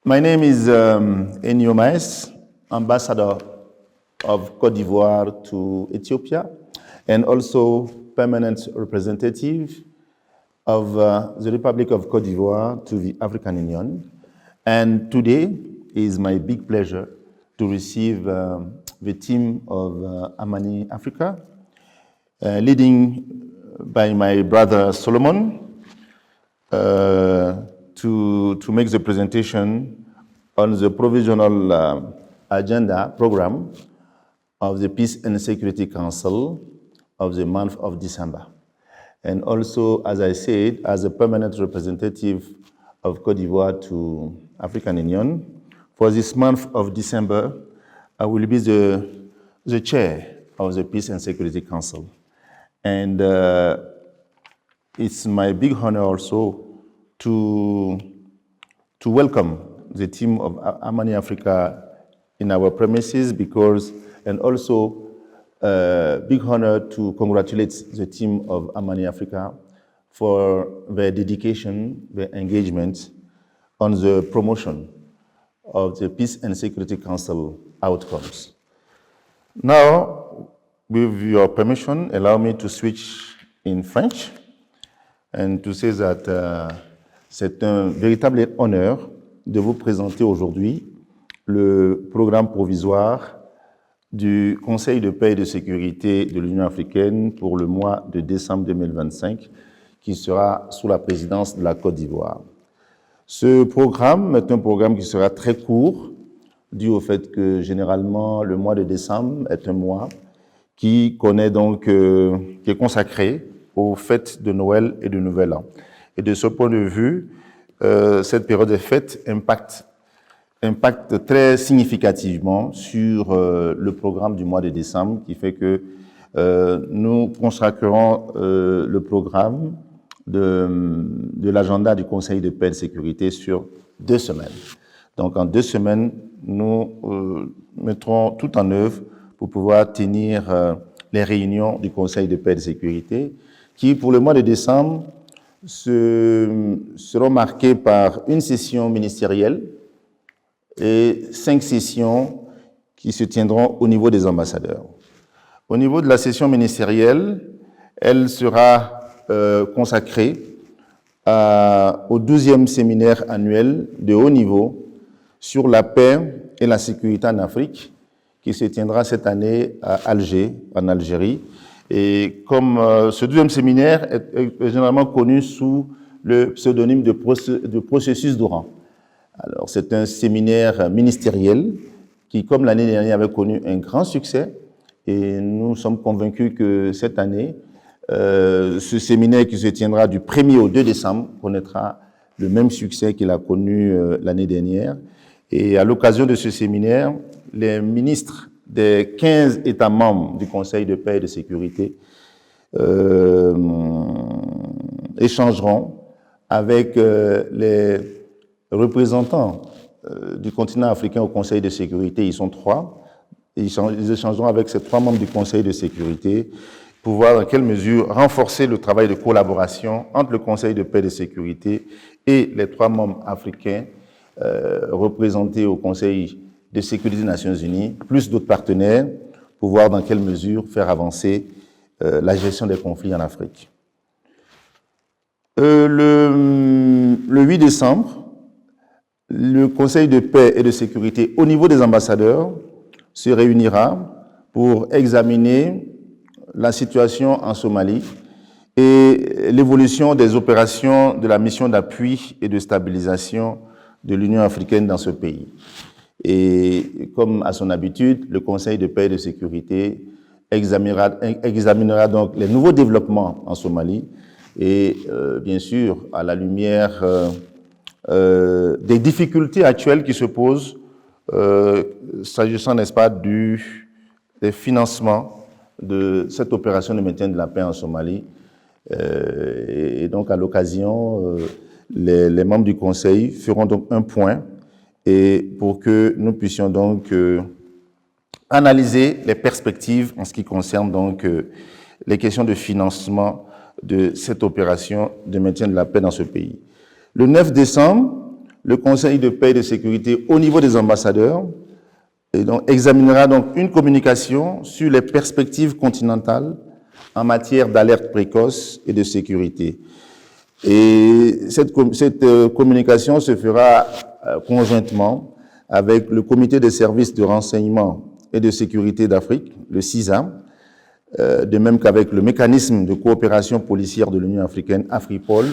My name is Enio Maes, Ambassador of Côte d'Ivoire to Ethiopia, and also permanent representative of the Republic of Côte d'Ivoire to the African Union. And today is my big pleasure to receive the team of Amani Africa, leading by my brother Solomon, to make the presentation on the provisional agenda program of the Peace and Security Council of the month of December. And also, as I said, as a permanent representative of Côte d'Ivoire to African Union, for this month of December, I will be the chair of the Peace and Security Council. And it's my big honor also to welcome the team of Amani Africa in our premises and also big honor to congratulate the team of Amani Africa for their dedication, their engagement on the promotion of the Peace and Security Council outcomes. Now, with your permission, allow me to switch in French and to say that c'est un véritable honneur de vous présenter aujourd'hui le programme provisoire du Conseil de paix et de sécurité de l'Union africaine pour le mois de décembre 2025, qui sera sous la présidence de la Côte d'Ivoire. Ce programme est un programme qui sera très court, dû au fait que généralement le mois de décembre est un mois qui connaît donc, qui est consacré aux fêtes de Noël et de Nouvel An. Et de ce point de vue, cette période des fêtes impacte très significativement sur le programme du mois de décembre, qui fait que nous consacrerons le programme de l'agenda du Conseil de paix et de sécurité sur 2 semaines. Donc en 2 semaines, nous mettrons tout en œuvre pour pouvoir tenir les réunions du Conseil de paix et de sécurité, qui pour le mois de décembre seront marquées par une session ministérielle et 5 sessions qui se tiendront au niveau des ambassadeurs. Au niveau de la session ministérielle, elle sera consacrée au 12e séminaire annuel de haut niveau sur la paix et la sécurité en Afrique, qui se tiendra cette année à Alger, en Algérie. Et comme ce 12e séminaire est généralement connu sous le pseudonyme de processus d'Oran. Alors, c'est un séminaire ministériel qui, comme l'année dernière, avait connu un grand succès. Et nous sommes convaincus que cette année, ce séminaire qui se tiendra du 1er au 2 décembre connaîtra le même succès qu'il a connu l'année dernière. Et à l'occasion de ce séminaire, les ministres des 15 États membres du Conseil de paix et de sécurité échangeront avec les représentants du continent africain au Conseil de sécurité. Ils sont 3. Ils échangeront avec ces 3 membres du Conseil de sécurité pour voir dans quelle mesure renforcer le travail de collaboration entre le Conseil de paix et de sécurité et les 3 membres africains représentés au Conseil de sécurité des Nations Unies, plus d'autres partenaires, pour voir dans quelle mesure faire avancer la gestion des conflits en Afrique. Le 8 décembre, le Conseil de paix et de sécurité au niveau des ambassadeurs se réunira pour examiner la situation en Somalie et l'évolution des opérations de la mission d'appui et de stabilisation de l'Union africaine dans ce pays. Et comme à son habitude, le Conseil de paix et de sécurité examinera donc les nouveaux développements en Somalie et bien sûr à la lumière des difficultés actuelles qui se posent s'agissant, n'est-ce pas, des financements de cette opération de maintien de la paix en Somalie. Et donc à l'occasion, les membres du Conseil feront donc un point et pour que nous puissions donc analyser les perspectives en ce qui concerne donc les questions de financement de cette opération de maintien de la paix dans ce pays. Le 9 décembre, le Conseil de paix et de sécurité au niveau des ambassadeurs et donc, examinera donc une communication sur les perspectives continentales en matière d'alerte précoce et de sécurité. Et cette communication se fera conjointement avec le Comité des services de renseignement et de sécurité d'Afrique, le CISA, de même qu'avec le mécanisme de coopération policière de l'Union africaine, AFRIPOL,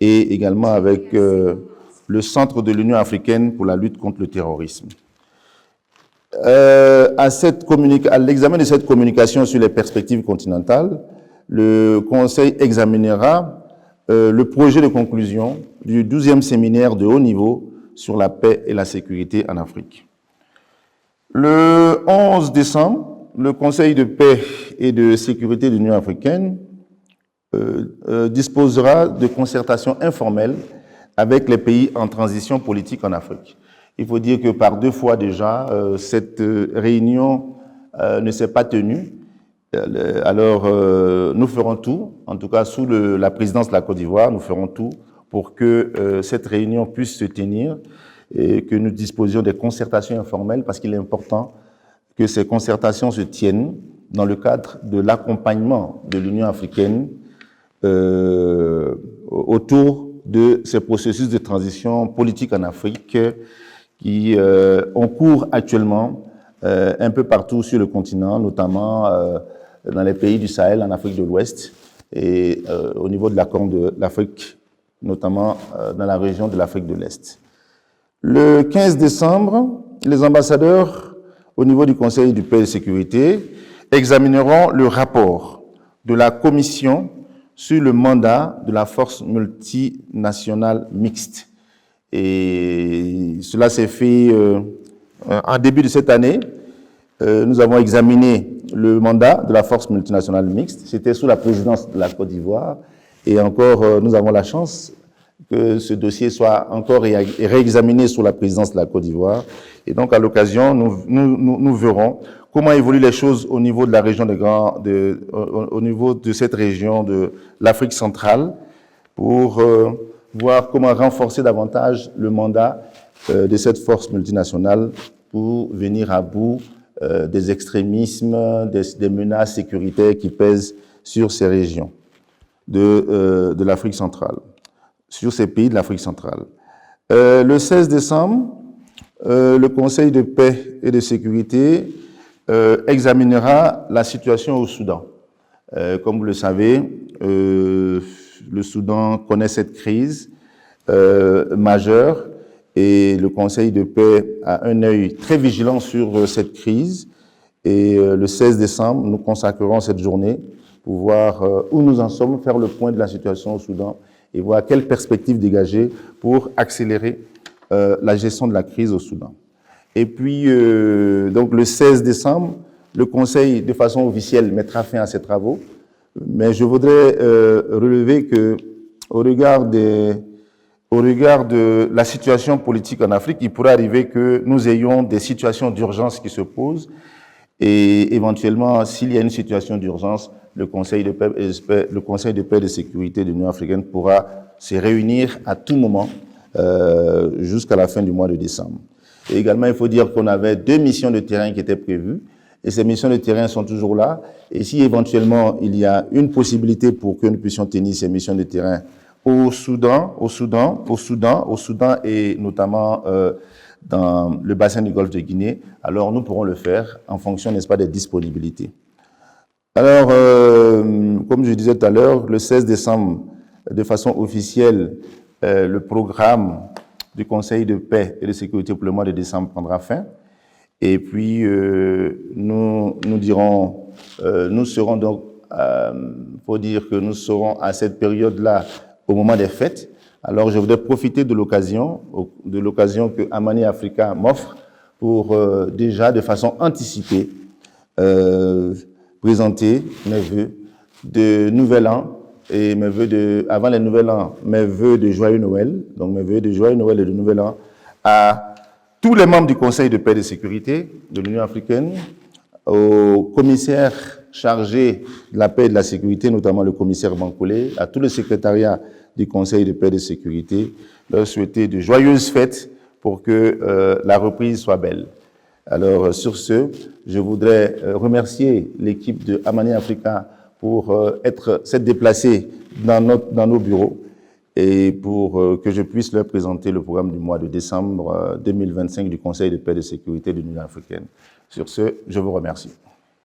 et également avec le Centre de l'Union africaine pour la lutte contre le terrorisme. À l'examen de cette communication sur les perspectives continentales, le Conseil examinera le projet de conclusion du 12e séminaire de haut niveau sur la paix et la sécurité en Afrique. Le 11 décembre, le Conseil de paix et de sécurité de l'Union africaine disposera de concertations informelles avec les pays en transition politique en Afrique. Il faut dire que par 2 fois déjà, cette réunion ne s'est pas tenue. Alors, nous ferons tout, en tout cas sous la présidence de la Côte d'Ivoire, nous ferons tout pour que cette réunion puisse se tenir et que nous disposions des concertations informelles, parce qu'il est important que ces concertations se tiennent dans le cadre de l'accompagnement de l'Union africaine autour de ces processus de transition politique en Afrique qui ont cours actuellement un peu partout sur le continent, notamment dans les pays du Sahel, en Afrique de l'Ouest, et au niveau de la Corne de l'Afrique, notamment dans la région de l'Afrique de l'Est. Le 15 décembre, les ambassadeurs, au niveau du Conseil de paix et de sécurité, examineront le rapport de la Commission sur le mandat de la force multinationale mixte. Et cela s'est fait en début de cette année. Nous avons examiné le mandat de la force multinationale mixte. C'était sous la présidence de la Côte d'Ivoire. Et encore, nous avons la chance que ce dossier soit encore réexaminé sous la présidence de la Côte d'Ivoire. Et donc, à l'occasion, nous verrons comment évoluent les choses au niveau de la région au niveau de cette région de l'Afrique centrale pour voir comment renforcer davantage le mandat de cette force multinationale pour venir à bout des extrémismes, des menaces sécuritaires qui pèsent sur ces régions de l'Afrique centrale, sur ces pays de l'Afrique centrale. Le 16 décembre, le Conseil de paix et de sécurité examinera la situation au Soudan. Comme vous le savez, le Soudan connaît cette crise majeure et le Conseil de paix a un œil très vigilant sur cette crise. Et le 16 décembre, nous consacrerons cette journée pour voir où nous en sommes, faire le point de la situation au Soudan et voir quelles perspectives dégager pour accélérer la gestion de la crise au Soudan. Et puis, donc le 16 décembre, le Conseil, de façon officielle, mettra fin à ses travaux. Mais je voudrais relever que, au regard de la situation politique en Afrique, il pourrait arriver que nous ayons des situations d'urgence qui se posent et éventuellement, s'il y a une situation d'urgence, le Conseil de paix et de sécurité de l'Union africaine pourra se réunir à tout moment jusqu'à la fin du mois de décembre. Et également, il faut dire qu'on avait 2 missions de terrain qui étaient prévues. Et ces missions de terrain sont toujours là. Et si éventuellement il y a une possibilité pour que nous puissions tenir ces missions de terrain au Soudan et notamment dans le bassin du Golfe de Guinée, alors nous pourrons le faire en fonction, n'est-ce pas, des disponibilités. Alors, comme je disais tout à l'heure, le 16 décembre, de façon officielle, le programme du Conseil de paix et de sécurité pour le mois de décembre prendra fin. Et puis, nous serons donc, faut dire que nous serons à cette période-là au moment des fêtes. Alors, je voudrais profiter de l'occasion que Amani Africa m'offre pour déjà, de façon anticipée, présenter mes vœux de Nouvel An et mes vœux avant le Nouvel An, mes vœux de Joyeux Noël, donc mes vœux de Joyeux Noël et de Nouvel An à tous les membres du Conseil de paix et de sécurité de l'Union africaine, aux commissaires chargés de la paix et de la sécurité, notamment le commissaire Bankoulé, à tout le secrétariat du Conseil de paix et de sécurité, leur souhaiter de joyeuses fêtes pour que la reprise soit belle. Alors, sur ce, je voudrais remercier l'équipe de Amani Africa pour s'être déplacée dans nos bureaux et pour que je puisse leur présenter le programme du mois de décembre 2025 du Conseil de paix et de sécurité de l'Union africaine. Sur ce, je vous remercie.